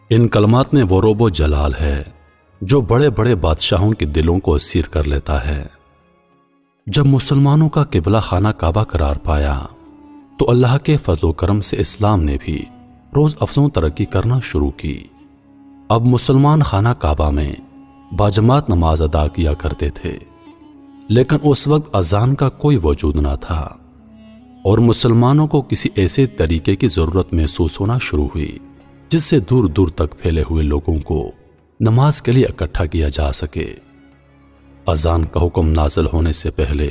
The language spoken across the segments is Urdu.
ان کلمات میں وہ رعب و جلال ہے جو بڑے بڑے بادشاہوں کے دلوں کو اسیر کر لیتا ہے۔ جب مسلمانوں کا قبلہ خانہ کعبہ قرار پایا تو اللہ کے فضل و کرم سے اسلام نے بھی روز افزوں ترقی کرنا شروع کی۔ اب مسلمان خانہ کعبہ میں باجماعت نماز ادا کیا کرتے تھے، لیکن اس وقت اذان کا کوئی وجود نہ تھا اور مسلمانوں کو کسی ایسے طریقے کی ضرورت محسوس ہونا شروع ہوئی جس سے دور دور تک پھیلے ہوئے لوگوں کو نماز کے لیے اکٹھا کیا جا سکے۔ اذان کا حکم نازل ہونے سے پہلے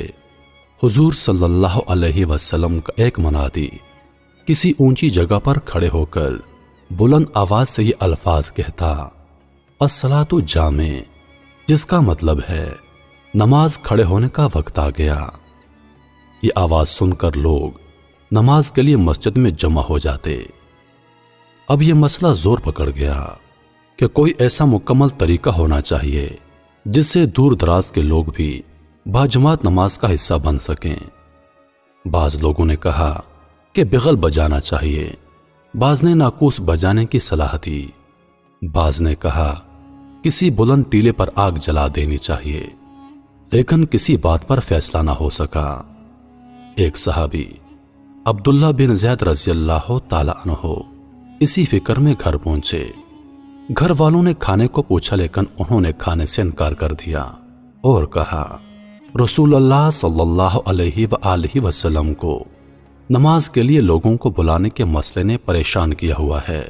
حضور صلی اللہ علیہ وسلم کا ایک منادی کسی اونچی جگہ پر کھڑے ہو کر بلند آواز سے یہ الفاظ کہتا، الصلاۃ جامع، جس کا مطلب ہے نماز کھڑے ہونے کا وقت آ گیا۔ یہ آواز سن کر لوگ نماز کے لیے مسجد میں جمع ہو جاتے۔ اب یہ مسئلہ زور پکڑ گیا کہ کوئی ایسا مکمل طریقہ ہونا چاہیے جس سے دور دراز کے لوگ بھی باجماعت نماز کا حصہ بن سکیں۔ بعض لوگوں نے کہا کہ بغل بجانا چاہیے، بعض نے ناقوس بجانے کی صلاح دی، بعض نے کہا کسی بلند ٹیلے پر آگ جلا دینی چاہیے، لیکن کسی بات پر فیصلہ نہ ہو سکا۔ ایک صحابی عبداللہ بن زید رضی اللہ تعالی عنہ اسی فکر میں گھر پہنچے۔ گھر والوں نے کھانے کو پوچھا لیکن انہوں نے کھانے سے انکار کر دیا اور کہا، رسول اللہ صلی اللہ علیہ وآلہ وسلم کو نماز کے لیے لوگوں کو بلانے کے مسئلے نے پریشان کیا ہوا ہے،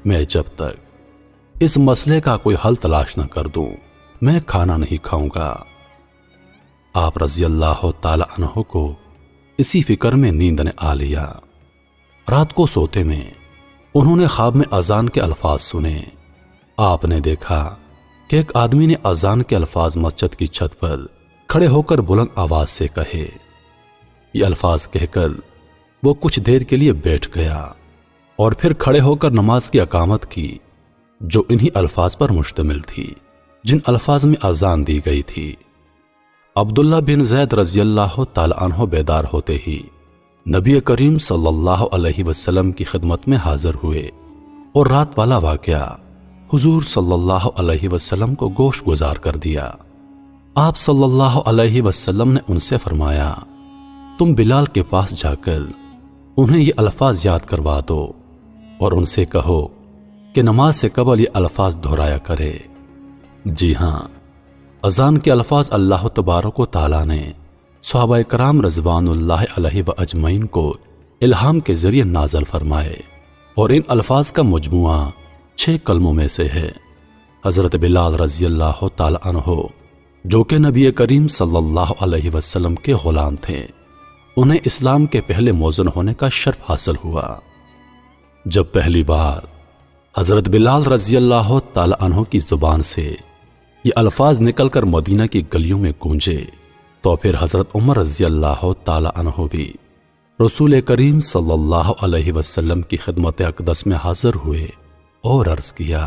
میں جب تک اس مسئلے کا کوئی حل تلاش نہ کر دوں میں کھانا نہیں کھاؤں گا۔ آپ رضی اللہ تعالی عنہ کو اسی فکر میں نیند نے آ لیا۔ رات کو سوتے میں انہوں نے خواب میں اذان کے الفاظ سنے۔ آپ نے دیکھا کہ ایک آدمی نے اذان کے الفاظ مسجد کی چھت پر کھڑے ہو کر بلند آواز سے کہے۔ یہ الفاظ کہہ کر وہ کچھ دیر کے لیے بیٹھ گیا اور پھر کھڑے ہو کر نماز کی اقامت کی جو انہی الفاظ پر مشتمل تھی جن الفاظ میں اذان دی گئی تھی۔ عبداللہ بن زید رضی اللہ تعالی عنہ بیدار ہوتے ہی نبی کریم صلی اللہ علیہ وسلم کی خدمت میں حاضر ہوئے اور رات والا واقعہ حضور صلی اللہ علیہ وسلم کو گوش گزار کر دیا۔ آپ صلی اللہ علیہ وسلم نے ان سے فرمایا، تم بلال کے پاس جا کر انہیں یہ الفاظ یاد کروا دو اور ان سے کہو کہ نماز سے قبل یہ الفاظ دہرایا کرے۔ جی ہاں، اذان کے الفاظ اللہ تبارک و تعالیٰ نے صحابہ کرام رضوان اللہ علیہ و اجمعین کو الہام کے ذریعے نازل فرمائے اور ان الفاظ کا مجموعہ 6 کلموں میں سے ہے۔ حضرت بلال رضی اللہ تعالی عنہ جو کہ نبی کریم صلی اللہ علیہ وسلم کے غلام تھے، انہیں اسلام کے پہلے مؤذن ہونے کا شرف حاصل ہوا۔ جب پہلی بار حضرت بلال رضی اللہ تعالی عنہ کی زبان سے یہ الفاظ نکل کر مدینہ کی گلیوں میں گونجے تو پھر حضرت عمر رضی اللہ تعالی عنہ بھی رسول کریم صلی اللہ علیہ وسلم کی خدمت اقدس میں حاضر ہوئے اور عرض کیا،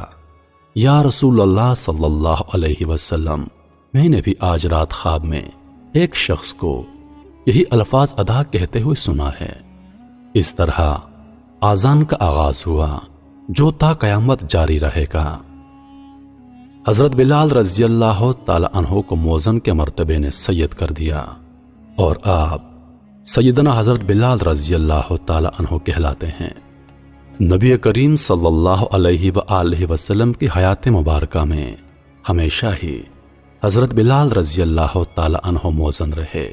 یا رسول اللہ صلی اللہ علیہ وسلم، میں نے بھی آج رات خواب میں ایک شخص کو یہی الفاظ ادا کہتے ہوئے سنا ہے۔ اس طرح آذان کا آغاز ہوا جو تا قیامت جاری رہے گا۔ حضرت بلال رضی اللہ تعالی عنہ کو مؤذن کے مرتبے نے سید کر دیا اور آپ سیدنا حضرت بلال رضی اللہ تعالی عنہ کہلاتے ہیں۔ نبی کریم صلی اللہ علیہ وآلہ وسلم کی حیات مبارکہ میں ہمیشہ ہی حضرت بلال رضی اللہ تعالی عنہ مؤذن رہے۔